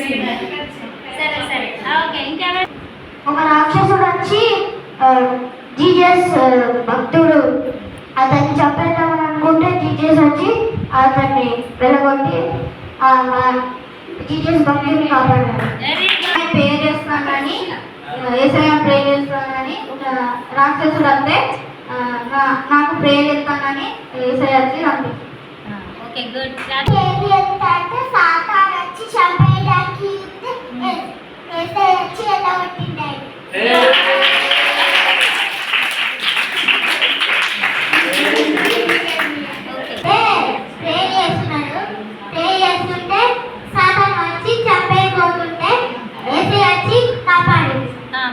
సరే సరే ఓకే. ఇంకా ఒక రాక్షసుడు వచ్చి జీజస్ భక్తుడు అతన్ని చంపేద్దామని అనుకుంటే జీజస్ వచ్చి అతన్ని వెళ్ళగొట్టి జీజస్ భక్తుడిని కాపాడాడు. ప్రే చేస్తానని ఏసయ్య ప్రే చేస్తానని రాక్షసుడు అంటే నాకు ప్రే చేస్తానని ఏసయ్య వచ్చి పంపించాడు. Okay good. ఏది అంటే సాతాను వచ్చి చంపేయడానికి ఏసయ్య వచ్చి ఎలా కొట్టిండాడు.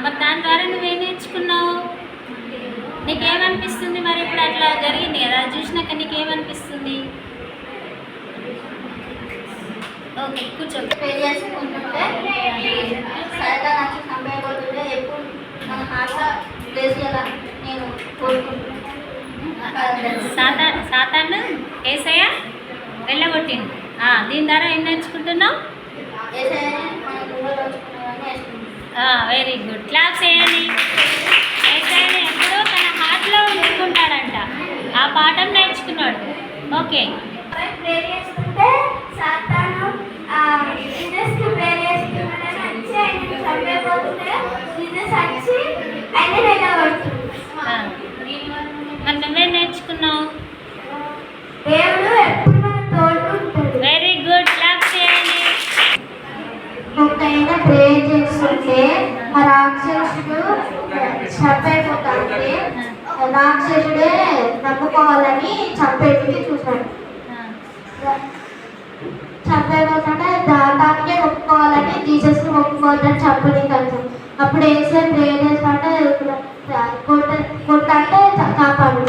మరి దాని ద్వారా నువ్వేం నేర్చుకున్నావు? నీకేమనిపిస్తుంది? మరి ఇప్పుడు అట్లా జరిగింది కదా, చూసినాక నీకేమనిపిస్తుంది? ఓకే కూర్చో. ప్రే చేసుకుంటుంటే సైతాన్ వచ్చి చంపేయబోతుంటే ఎప్పుడు మన హార్ట్లో ప్లేస్ చేయాలని నేను కోరుకుంటున్నాను. సాతాను ఏసయ్య వెళ్ళగొట్టింది. దీని ద్వారా ఏం నేర్చుకుంటున్నావు? Very good. క్లాప్స్ చేయండి. ఏసయ్యని ఎప్పుడూ తన హార్ట్లో ఉంచుకుంటాడంట. ఆ పాఠం నేర్చుకున్నాడు. ఓకే. ప్రేర్ చేసుకుంటే సాతాను జీసస్కి ప్రేర్ చేసుకున్నాడని వచ్చి ఆయన చంపేయబోతుంటే జీసస్ వచ్చి ఆయన వెళ్ళగొడుతుంది. మరి నువ్వేం నేర్చుకున్నావు? దేవుడు ఎప్పుడు మన తోడు ఉంటాడు. Very good. క్లాప్స్ చేయండి. ఒకటైనా ప్రేర్ చేస్తుంటే ఆ రాక్షసుడు చంపైపోతాంటే రాక్షసుడే నమ్ముకోవాలని చంపేటికి చూశాడు. చంపైపోతుంటే దానికే ఒప్పుకోవాలని జీసస్ని ఒప్పుకోవద్దని చంపని కలిసి అప్పుడు వేసే ప్రేర్ చేస్తుంటే కొట్టంటే కాపాడు.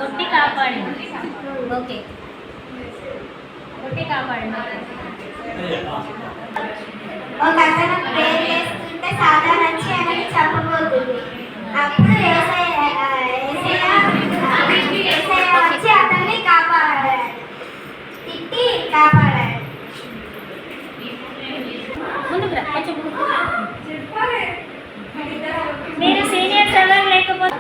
కొట్టి కాపాడింది. ఓకే కొట్టి కాపాడింది. ఒక అతను ప్రేర్ చేస్తుంటే సాతాను వచ్చి ఆయనని చంపబోతుంది. అప్పుడు ఏసయ్య వచ్చి అతన్ని కాపాడాడు, తిట్టి కాపాడాడు. ముందుకు రా కొంచెం. మీరు సీనియర్స్ ఎవరు లేకపోతే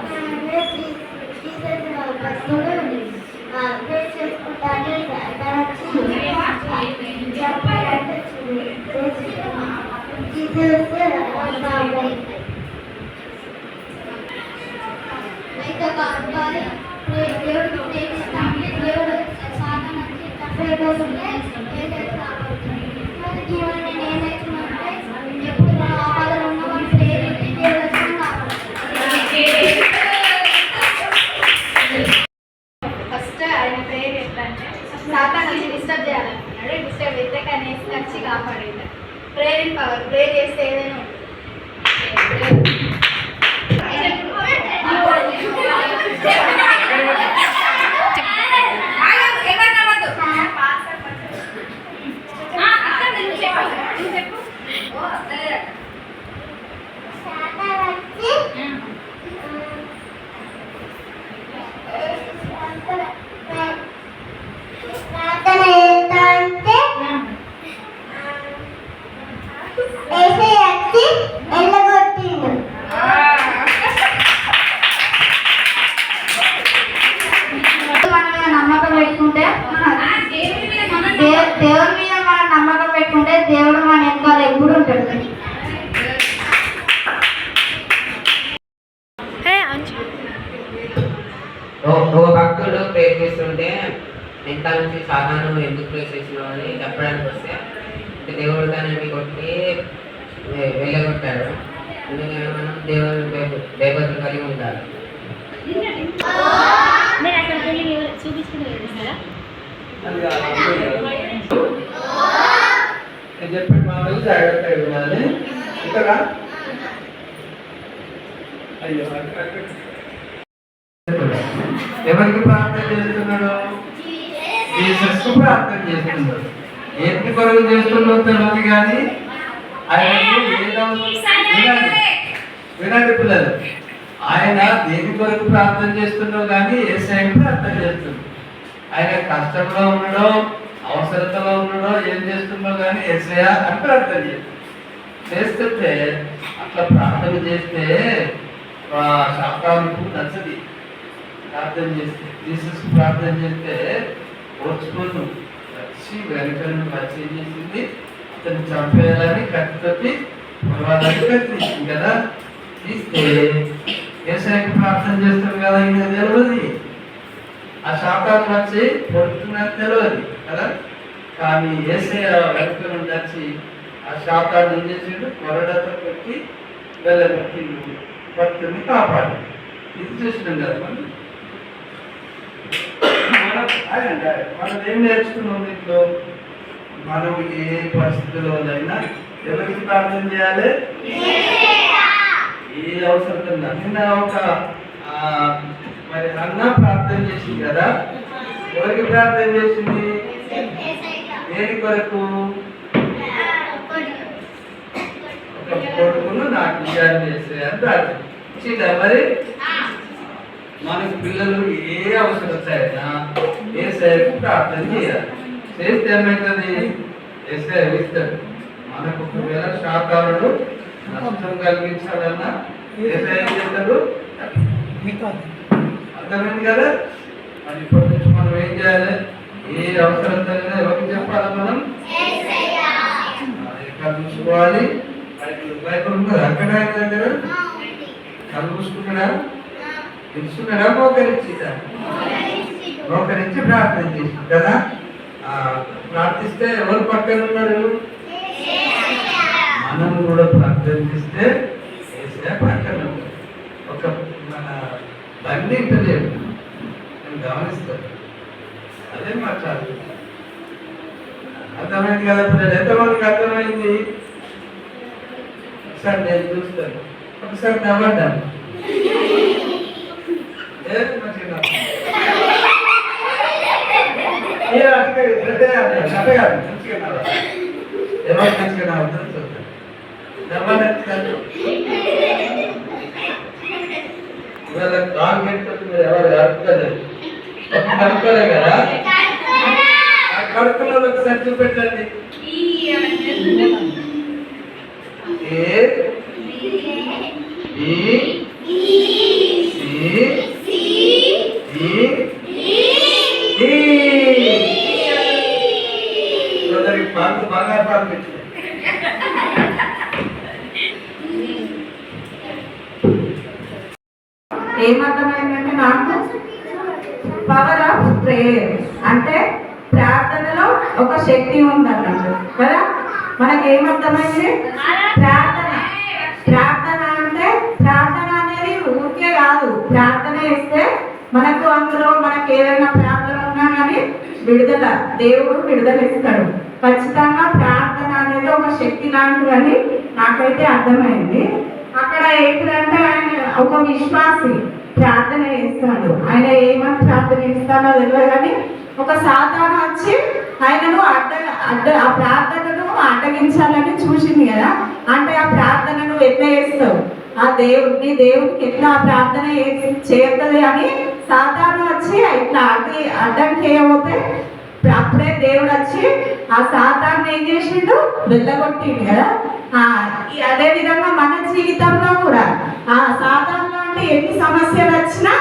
ఫస్ట్ ఆయన ప్రేయర్ ఎట్లంటే సాతాను వచ్చి డిస్టర్బ్ చేయాలనుకున్నాడు. డిస్టర్బ్ అయితే కానీ వచ్చి కాపాడేది. Prayer power. ప్రేయర్ చేస్తే ఏదైనా దేవుడి మీద మనం నమ్మకం పెట్టుకుంటే దేవుడు మన వెనకాల ఎప్పుడు ఉంటాడు. ఒక భక్తుడు ప్రేర్ చేస్తుంటే వెనకాల నుంచి సాతాను ఎందుకు ప్రేర్ చేసినావు అని చెప్పడానికి వస్తే దేవుడు దాన్ని కొట్టి వెళ్ళగొట్టాడు. ఎందుకంటే మనం దేవుని భయభక్తులు కలిగి ఉండాలి. చెప్పండి మాటలు జాగ్రత్తగా వినాలి. ఇక్కడ ఎవరికి ప్రార్థన చేస్తున్నాడు? జీసస్కు ప్రార్థన చేస్తున్నాడు. ఏంటి కొరకు చేస్తున్నావు తెలియదు కానీ వినండి పిల్లలు, ఆయన దేని కొరకు ప్రార్థన చేస్తున్నావు కానీ యేసయ్యకు ప్రార్థన చేస్తున్నాడు. ఆయన కష్టంలో ఉండడం, అవసరతలో ఉన్నాడో ఏం చేస్తుండో కానీ యేసయ్యా అని ప్రార్థన చేస్తుంటే అట్లా ప్రార్థన చేస్తే శాస్త్రాలకు నచ్చది. ప్రార్థన చేస్తే జీసస్ ప్రార్థన చేస్తే ఓర్చుకోను వచ్చి వెనకను వచ్చి ఏం చేసింది, అతన్ని చంపేయాలని కత్తితోటి పొలవాలని కత్తించింది కదా. తీస్తే యేసయ్యకి ప్రార్థన చేస్తాడు కదా, ఇంకా తెలియదు ఆ శాతాన్ని వచ్చి పొడుతున్నది తెలియదు కదా. కానీ యేసయ్య వెనక నుండి వచ్చి ఆ శాతాన్ని ఏం చేసిండు, కొరడతో పెట్టి వెళ్ళబెట్టిండు, భక్తుని కాపాడు. ఇది చూసినాం కదా మనం ఏం నేర్చుకున్నాం దీంట్లో. మనం ఏ పరిస్థితుల్లోనైనా ఎవరికి ప్రార్థన చేయాలి, ఏ అవసరం. నిన్న ఒక మరి అన్న ప్రార్థన చేసింది కదా, ఎవరికి ప్రార్థన చేసింది, దేని కొరకు, ఒక కొడుకును నాకు ఇయ్యాలని చేస్తే అని ప్రార్థన చేసిందా. మరి మనకు పిల్లలు ఏ అవసరమైనా యేసయ్యకు ప్రార్థన చేయాలి. చేస్తే ఏమవుతుంది, యేసయ్య ఇస్తాడు. మనకు ఒకవేళ శాతారుడు నష్టం కలిగించాలన్నా యేసయ్య ఏం చేస్తాడు, అర్థమైంది కదా. మరి ఇప్పటి నుంచి మనం ఏం చేయాలి, ఏ అవసరం కలిగినా ఎవరికి చెప్పాలి, మనం ఎక్కడ చూసుకోవాలి. బైబుల్ ఉన్నది అక్కడ ఆయన దగ్గర కళ్ళు చూసుకున్నాడా, తెలుసుకున్నాడా, మోకరించిందా, మోకరించి ప్రార్థన చేసి కదా. ప్రార్థిస్తే ఎవరు పక్కన ఉన్నారు, మనం కూడా ప్రార్థన చేస్తే పక్కన ఒక మన బండి ఇంటలేదు నేను గమనిస్తాను. అదే మాట్లాడు. అర్థమైంది కదా పిల్లలు, ఎంతమందికి అర్థమైంది? ఒకసారి నేను చూస్తాను, ఒకసారి నవ్వడ్డాను. ఎవరు మంచిగా నవ్వుతారు చూస్తాను. నవ్వలేదు ఇవాళ కాల్ పెట్టుకుంటే మీరు ఎవరు కడుపుకోలేదు, కడుక్కోలే కదా. కడుక్కున్న వాళ్ళకి సర్చు పెట్టండి. పాలు బాగా పాలు పెట్టింది. ఏమర్థమైందంటే నాకు పవర్ ఆఫ్ ప్రేయర్ అంటే ప్రార్థనలో ఒక శక్తి ఉందన్నట్టు కదా. మనకి ఏమర్థమైంది, ప్రార్థన. ప్రార్థన అంటే ప్రార్థన అనేది ఊరికే కాదు. ప్రార్థన చేస్తే మనకు అందులో మనకు ఏదైనా ప్రాబ్లం ఉన్నా కానీ దేవుడు విడుదల ఇస్తాడు. ఖచ్చితంగా ప్రార్థన అనేది ఒక శక్తి లాంటిదని నాకైతే అర్థమైంది. అక్కడ ఏంటంటే ఆయన ఒక విశ్వాసి ప్రార్థన చేస్తాడు. ఆయన ఏమని ప్రార్థన చేస్తాడో తెలియదు కానీ ఒక సాతాను వచ్చి ఆయనను ఆ ప్రార్థనను అడ్డగించాలని చూసింది కదా. అంటే ఆ ప్రార్థనను ఎట్లా చేస్తావు, ఆ దేవుడికి ఎట్లా ఆ ప్రార్థన చేస్తుంది అని సాతాను వచ్చి ఇట్లా అడ్డం చేయబోతే అప్పుడే దేవుడు వచ్చి ఆ సాతాన్ని ఏం చేసిండు, వెళ్ళగొట్టిండు కదా. అదే విధంగా మన జీవితంలో కూడా ఆ సాతాన్లో అంటే ఎన్ని సమస్యలు వచ్చినా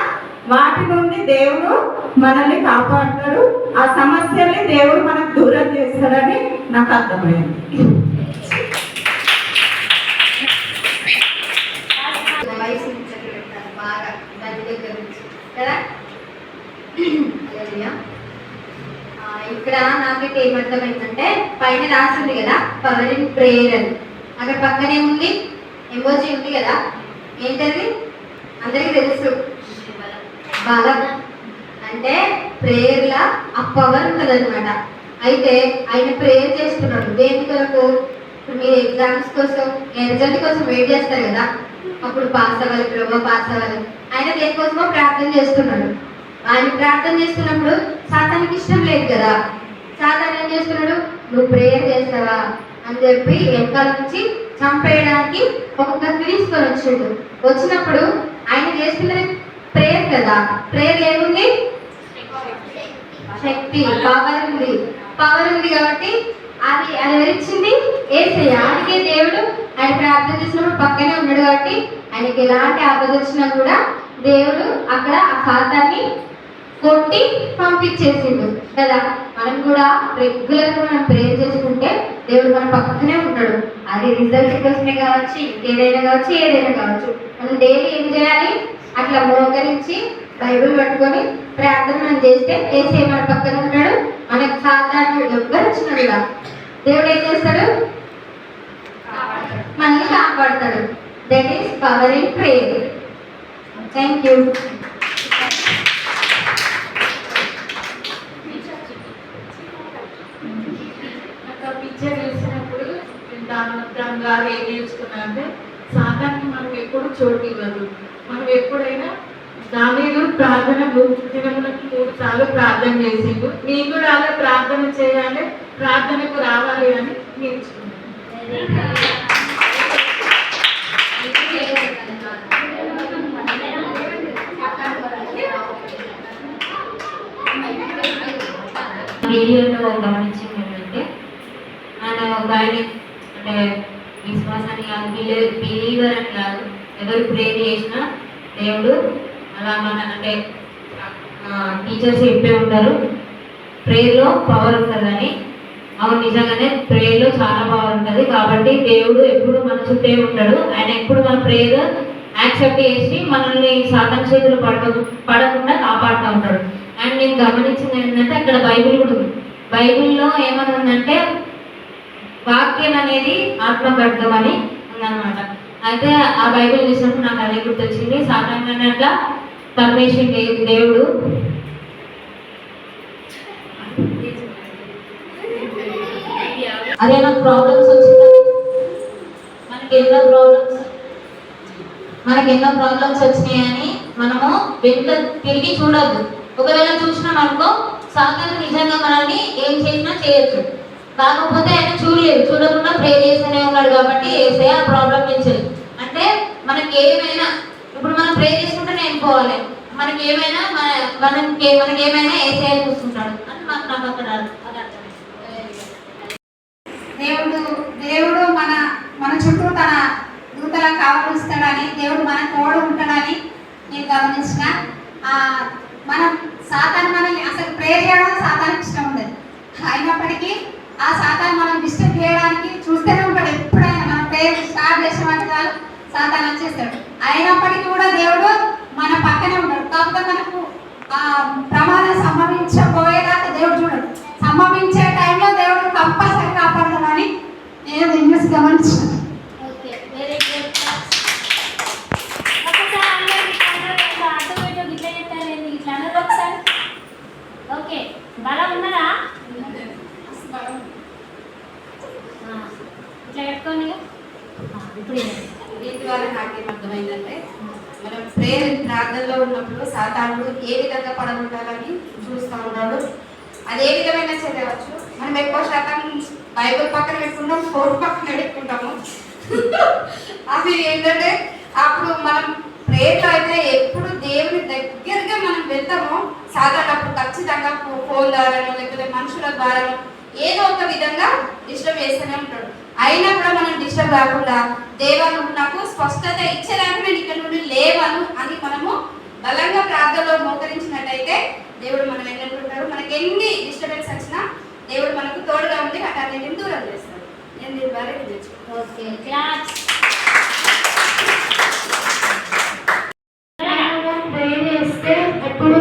వాటి నుండి దేవుడు మనల్ని కాపాడుతాడు. ఆ సమస్యల్ని దేవుడు మనకు దూరం చేస్తాడని నాకు అర్థమైంది. వయసు ముచ్చట్లు పెడతారు బాగా దాని దగ్గర నుంచి కదా. ఇక్కడ నాకైతే ఏమర్థమైందంటే పైన రాసింది కదా పవర్ ఇన్ ప్రేయర్ అని. అక్కడ పక్కనే ఉంది ఎమోజీ ఉంది కదా, ఏంటది అందరికీ తెలుసు, బలం. అంటే ప్రేయర్లా ఆ పవర్ ఉంటుంది అనమాట. అయితే ఆయన ప్రేయర్ చేస్తున్నాడు దేని కొరకు, ఇప్పుడు మీరు ఎగ్జామ్స్ కోసం రిజల్ట్ కోసం వెయిట్ చేస్తారు కదా, అప్పుడు పాస్ అవ్వాలి, ప్రభావ పాస్ అవ్వాలి. ఆయన దేనికోసమో ప్రార్థన చేస్తున్నాడు. ఆయన ప్రార్థన చేస్తున్నప్పుడు సాతానికి ఇష్టం లేదు కదా. సాతాన్ ఏం చేస్తున్నాడు, నువ్వు ప్రేయర్ చేస్తావా అని చెప్పి వెనకాల నుంచి చంపేయడానికి ఒక కత్తి తీసుకొని వచ్చిండు. వచ్చినప్పుడు ఆయన చేస్తున్నది ప్రేయర్ కదా. ప్రేయర్ ఏముంది, శక్తి, పవర్ ఉంది. పవర్ ఉంది కాబట్టి అది ఎవరిచ్చింది? యేసయ్య. అందుకే దేవుడు ఆయన ప్రార్థన చేసినప్పుడు పక్కనే ఉన్నాడు కాబట్టి ఆయనకి ఎలాంటి ఆపద వచ్చినా కూడా దేవుడు అక్కడ ఆ ఖాతాన్ని కొట్టి పంపించేసిండు కదా. మనం కూడా రెగ్యులర్గా మనం ప్రేయర్ చేసుకుంటే దేవుడు మన పక్కనే ఉంటాడు. అది రిజల్ట్ కోసమే కావచ్చు, ఏదైనా కావచ్చు. మనం డైలీ ఏం చేయాలి? అట్లా మోకరించి బైబిల్ పట్టుకొని ప్రార్థన మనం చేస్తే ఏసే మన పక్కన ఉంటాడు. మనకు ఖాతాను ఎవ్వరు వచ్చినా కూడా దేవుడు ఏం చేస్తాడు? మనల్ని కాపాడతాడు. That is power in prayer. Thank you. Picture చూసినప్పుడు దాని ద్వారా ఏం నేర్చుకున్నా అంటే సాతానికి మనం ఎప్పుడు చోటు ఇవ్వదు. మనం ఎప్పుడైనా దానిలో ప్రార్థన దినములకు 3 సార్లు ప్రార్థన చేసిండు. మీకు కూడా అలా ప్రార్థన చేయాలి, ప్రార్థనకు రావాలి అని నేర్చుకున్నాను. వీడియోలో గమనించింది ఏంటంటే ఆయన ఒక ఆయన అంటే విశ్వాసాన్ని కాదు, బిలీవర్ అని కాదు, ఎవరు ప్రేర్ చేసినా దేవుడు అలా మన అంటే టీచర్స్ చెప్పే ఉంటారు ప్రేయర్లో పవర్ ఉంటుంది అని. అవును, నిజంగానే ప్రేయర్లో చాలా పవర్ ఉంటుంది. కాబట్టి దేవుడు ఎప్పుడు మన చుట్టే ఉంటాడు. ఆయన ఎప్పుడు మన ప్రేయర్ యాక్సెప్ట్ చేసి మనల్ని సాతాను చేతులు పడకుండా కాపాడుతూ ఉంటాడు. అండ్ నేను గమనించింది ఏంటంటే అక్కడ బైబిల్ కూడా ఉంది. బైబిల్లో ఏమని ఉందంటే వాక్యం అనేది ఆత్మగడ్డం అని ఉందన్నమాట. అయితే ఆ బైబిల్ చూసినప్పుడు నాకు అదే గుర్తొచ్చింది. సాధారణంగా అట్లా పరమేశ్వరుడు దేవుడు అదే నాకు ప్రాబ్లమ్స్ వచ్చింది. మనకి ఎన్నో ప్రాబ్లమ్స్ వచ్చినాయని మనము వెంట తిరిగి చూడొద్దు. ఒకవేళ చూసినాం అనుకో సాతాను నిజంగా మనల్ని ఏం చేసినా చేయొచ్చు. కాకపోతే ఆయన చూడకుండా ప్రేర్ చేస్తూనే ఉన్నాడు కాబట్టి ఏసే ఆ ప్రాబ్లం నుంచి అంటే మనకి ఏమైనా ఇప్పుడు మనం ప్రేర్ చేసుకుంటే నేను పోవాలి, మనకి ఏమైనా ఏసే చూస్తుంటాడు అని నాకు అక్కడ దేవుడు మన చుట్టూ తన దూతలా కావలుస్తాడని, దేవుడు మన తోడు ఉంటాడని నేను గమనించిన. మనం సాతాను మనల్ని అసలు ప్రేర్ చేయడం సాతానికి ఇష్టం ఉండదు. అయినప్పటికీ ఆ సాతాను మనం డిస్టర్బ్ చేయడానికి చూస్తూనే ఉంటాడు. ఎప్పుడైనా మన ప్రేయర్ స్టార్ట్ చేసేవాటి చాలు సాతాను వచ్చేస్తాడు. అయినప్పటికీ కూడా దేవుడు మన పక్కనే ఉంటాడు. కాకపోతే మనకు ఆ ప్రమాదం సంభవించబోయేదాకా దేవుడు చూడడు. సంభవించే టైంలో దేవుడు కంపల్సరీ కాపాడతాడని నేను న్యూస్ గమనించాను. ఓకే, బలం ఉన్నదా? ఇట్లా పెట్టుకోండి. ఇప్పుడు దీని ద్వారా నాకేం అర్థమైందంటే మనం ప్రార్థనలో ఉన్నప్పుడు సాతానుడు ఏ విధంగా పడగొట్టాలని చూస్తూ ఉన్నాడు. అది ఏ విధమైన చదవచ్చు. మనం ఎక్కువ శాతం బైబిల్ పక్కన పెట్టుకుంటాం, ఫోన్ పక్కన పెట్టుకుంటాము. అది ఏంటంటే అప్పుడు మనం ప్రేయర్లో అయితే ఎప్పుడు దేవుని దగ్గరగా మనం వెళ్తామో సాధారణ అప్పుడు ఖచ్చితంగా ఫోన్ ద్వారానో లేకపోతే మనుషుల ద్వారానో ఏదో ఒక విధంగా డిస్టర్బ్ చేస్తూనే ఉంటాడు. అయినా కూడా మనం డిస్టర్బ్ కాకుండా దేవాను నాకు స్పష్టత ఇచ్చేదాకా నేను ఇక్కడ నుండి లేవను అని మనము బలంగా ప్రార్థనలో మోకరించినట్టయితే దేవుడు మనం ఏంటంటుంటాడు. మనకి ఎన్ని డిస్టర్బెన్స్ వచ్చినా దేవుడు మనకు తోడుగా ఉండి అన్నింటిని దూరం చేస్తాడు. నేను దీని ద్వారా ఓకే, క్లాస్. ప్రేయర్ చేస్తే ఎప్పుడు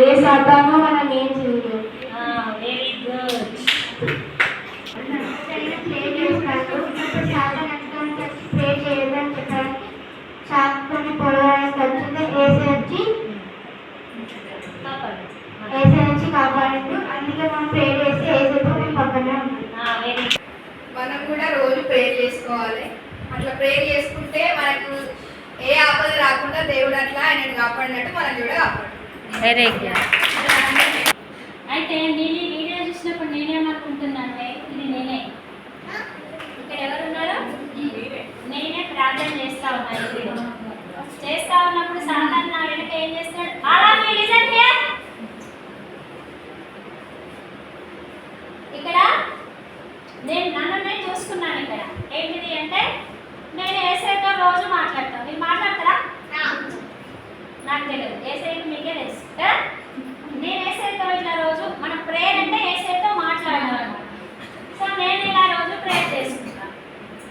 ఏ సాతానో మనం ఏం చేయలేదు. Very good. ప్రే చేయదని చెప్పారు. శాస్త్రాన్ని పొడవడానికి వచ్చింది ఏసే వచ్చి కాపాడండి. అందుకే మనం ప్రే చేస్తే ఏసేపు మేము పక్కనే ఉన్నాం. మనం కూడా రోజు ప్రేయర్ చేసుకోవాలి. అట్లా ప్రేయర్ చేసుకుంటే మనకు ఏ ఆపద రాకుండా దేవుడు అట్లా ఆయనను కాపాడినట్టు మనం కూడా కాపాడు. Very good. అయితే నేను ఈ వీడియో చూసినప్పుడు నేనేమనుకుంటున్నా అంటే ఇది నేనే, ఇక్కడ ఎవరున్నారో నేనే ప్రార్థన చేస్తా ఉన్నాను. చేస్తా ఉన్నప్పుడు సాతాను నా వెనక ఏం చేస్తాడు? అలా లిసన్ హియర్. ఏంటిది అంటే నేను ఏసైతో రోజు మాట్లాడతాను. మీరు మాట్లాడతారా? నాకు తెలియదు, ఏసైకి మీకే తెలుసు కదా. నేను ఏసైతో ఇట్లా రోజు మన ప్రేయర్ అంటే ఏసైతో మాట్లాడడం అనమాట. సో నేను ఇలా రోజు ప్రేయర్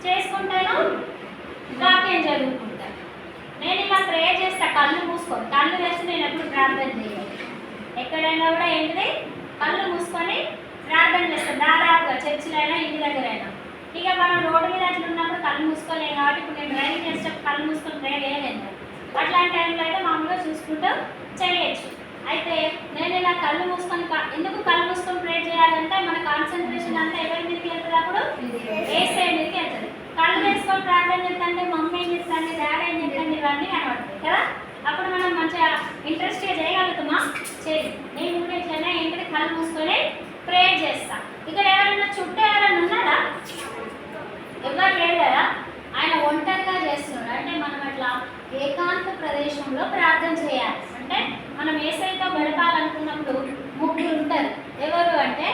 చేసుకుంటాను, వాక్యం చదువుకుంటాను. నేను ఇలా ప్రేయర్ చేస్తా కళ్ళు మూసుకొని. కళ్ళు తెచ్చి నేను ఎప్పుడు ప్రార్థన చేయాలి. ఎక్కడైనా కూడా ఏంటిది కళ్ళు మూసుకొని ప్రార్థన చేస్తాను. దాదాపుగా చర్చిలో అయినా ఇంటి దగ్గర అయినా. ఇక మనం రోడ్డు మీద అట్లా ఉన్నప్పుడు కళ్ళు మూసుకోలేము కాబట్టి ఇప్పుడు నేను డ్రైవింగ్ చేసేటప్పుడు కళ్ళు మూసుకొని ప్రేయర్ చేయలేను. అట్లాంటి టైంలో అయితే మామూలుగా చూసుకుంటూ చేయొచ్చు. అయితే నేను ఇలా కళ్ళు మూసుకొని ఎందుకు కళ్ళు మూసుకొని ప్రేయర్ చేయాలంటే మన కాన్సన్ట్రేషన్ అంతా ఎవరి మీదకి వెళ్తుంది? అప్పుడు ఏసై మీదకి వెళ్తుంది. కళ్ళు వేసుకొని ప్రార్థన చేస్తాంటే మమ్మీ ఏం చేస్తాండి, డాడీ ఏం చేస్తాండి, ఇవన్నీ కనబడతాయి కదా. అప్పుడు మనం మంచిగా ఇంట్రెస్ట్గా చేయగలుగుతామా? చేయి. నేను కూడా ఇట్లనే ఏంటంటే కళ్ళు మూసుకొని ప్రేయర్ చేస్తా. ఇక్కడ ఎవరైనా చుట్టూ ఎవరైనా ఉన్నారా? ఎవరు లేరు కదా. ఆయన ఒంటరిగా చేస్తున్నాడు. అంటే మనం అట్లా ఏకాంత ప్రదేశంలో ప్రార్థన చేయాలి. అంటే మనం ఏసైతో గడపాలనుకున్నప్పుడు ముగ్గురు ఉంటారు. ఎవరు అంటే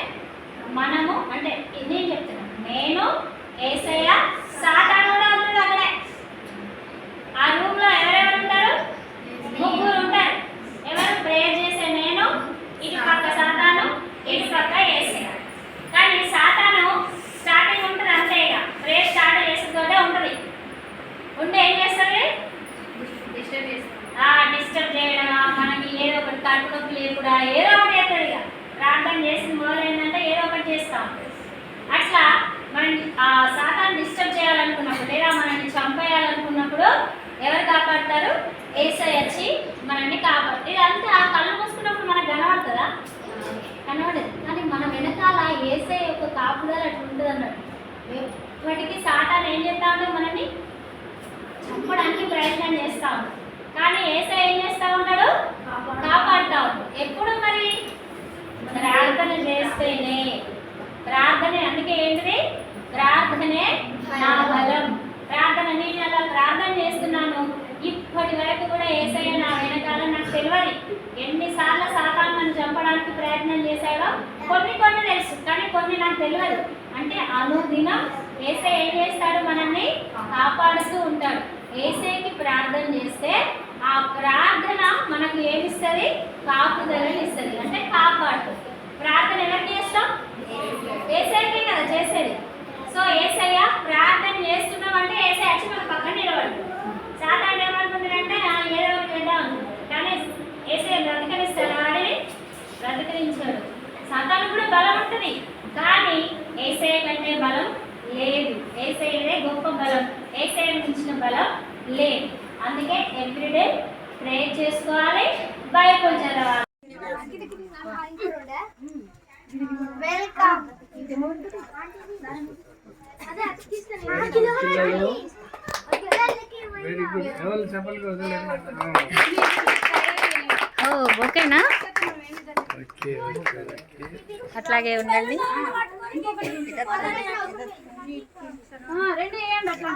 మనము, అంటే నేను చెప్తున్నాను, నేను, ఏసయ్య, సాతాను కూడా ఉంటుంది అక్కడే. ఆ రూమ్లో ఎవరెవరు ఉంటారు? ముగ్గురు ఉంటారు. ఎవరు? ప్రేయర్ చేసే నేను, ఇటు పక్క సాతాను, ఇటు పక్క ఏసయ్య. కానీ సాతాను స్టార్టింగ్ ఉంటుంది అంతే. ఇక ప్రేయర్ స్టార్ట్ చేసేతోనే ఉంటుంది. ఉండి ఏం చేస్తుంది? డిస్టర్బ్ చేయడమా, మనకి ఏదో ఒకటి కడుపు నొప్పి లేకుండా ఏదో ఒకటి చేస్తుంది. ఇక ప్రార్థన చేసి మొదలైందంటే ఏదో ఒకటి చేస్తూ ఉంటుంది. అట్లా మనం ఆ సాతాన్ని డిస్టర్బ్ చేయాలనుకున్నప్పుడు లేదా మనల్ని చంపేయాలనుకున్నప్పుడు ఎవరు కాపాడతారు? ఏసయ్య వచ్చి మనల్ని కాపాడుతుంది. ఇదంతా ఆ కళ్ళు మూసుకున్నప్పుడు మనకు కనబడుతుందా? కనబడదు. కానీ మన వెనకాల ఏసయ్య యొక్క కాపుదల అట్లా ఉంటుంది అన్నాడు. వాటికి సాతాను ఏం చేస్తా ఉంటాడు? మనల్ని చంపడానికి ప్రయత్నం చేస్తూ ఉంటాడు. కానీ ఏసయ్య ఏం చేస్తూ ఉంటాడు? కాపాడుతూ ఉంటాడు. ఎప్పుడు మరి? ప్రార్థన చేస్తేనే. ప్రార్థనే, అందుకే ఏంటిది? ప్రార్థనే నా బలం. ప్రార్థన, నేను అలా ప్రార్థన చేస్తున్నాను ఇప్పటి వరకు కూడా ఏసయ్య నా వెనకాల. నాకు తెలియదు ఎన్నిసార్లు సాతాను నన్ను చంపడానికి ప్రయత్నం చేశాడో. కొన్ని తెలుసు, కానీ కొన్ని నాకు తెలియదు. అంటే అనుదినం ఏసయ్య ఏం చేస్తాడు? మనల్ని కాపాడుతూ ఉంటాడు. ఏసయ్యకి ప్రార్థన చేస్తే ఆ ప్రార్థన మనకు ఏమిస్తుంది? కాపుదలని ఇస్తుంది. అంటే కాపాడుతుంది. ప్రార్థన ఎవరికి చేస్తాం? ఏసయ్యకే కదా చేసేది. సో ఏసయ్య ప్రార్థన చేస్తున్నామంటే ఏసయ్య వచ్చి మన పక్కన నిలబడు. సాతాను ఏమనుకుంటాడంటే ఏదో ఒకటి చేద్దాం అనుకుంటాడు. కానీ ఏసయ్య బ్రతకనిస్తాడు, వాడిని బ్రతకరించాడు. సాతాను కూడా బలం ఉంటుంది, కానీ ఏసయ్య కంటే బలం లేదు. ఏసయ్యదే గొప్ప బలం. ఏసయ్య మించిన బలం లేదు. అందుకే ఎవ్రీడే ప్రేయర్ చేసుకోవాలి, బైబిల్ చదవాలి. ఓకేనా? అట్లాగే ఉండండి. రెండు వేయండి అట్లా.